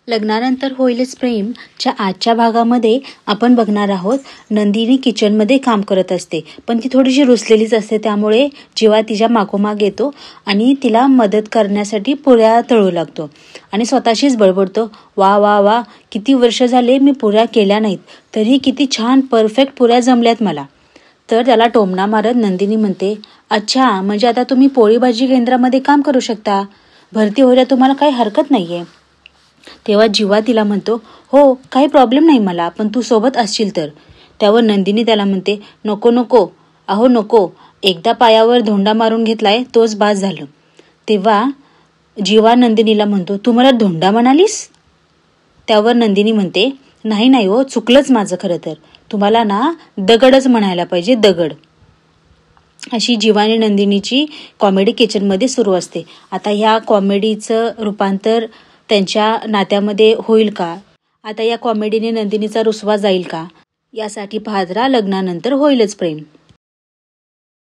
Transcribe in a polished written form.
लग्नानंतर होईलच प्रेमच्या आजच्या भागामध्ये आपण बघणार आहोत. नंदिनी किचनमध्ये काम करत असते, पण ती थोडीशी रुसलेलीच असते. त्यामुळे जीवा तिच्या मागोमाग येतो आणि तिला मदत करण्यासाठी पुऱ्या तळू लागतो आणि स्वतःशीच बडबडतो, वा वा वा, किती वर्ष झाले मी पुऱ्या केल्या नाहीत, तरी किती छान परफेक्ट पुऱ्या जमल्यात मला. तर त्याला टोमणा मारत नंदिनी म्हणते, अच्छा, म्हणजे आता तुम्ही पोळी भाजी केंद्रामध्ये काम करू शकता, भरती व्हायला तुम्हाला काही हरकत नाही आहे. तेव्हा जीवा तिला म्हणतो, हो, काही प्रॉब्लेम नाही मला, पण तू सोबत असशील तर. त्यावर नंदिनी त्याला म्हणते, नको नको, अहो नको, एकदा पायावर धोंडा मारून घेतलाय तोच बास झालं. तेव्हा जीवा नंदिनीला म्हणतो, तू मला धोंडा म्हणालीस? त्यावर नंदिनी म्हणते, नाही नाही हो, चुकलंच माझं, खरं तर तुम्हाला ना दगडच म्हणायला पाहिजे, दगड. अशी जीवा आणि नंदिनीची कॉमेडी किचनमध्ये सुरू असते. आता ह्या कॉमेडीचं रूपांतर त्यांच्या नात्यामध्ये होईल का? आता या कॉमेडीने नंदिनीचा रुसवा जाईल का? यासाठी पाहत राहा लग्नानंतर होईलच प्रेम.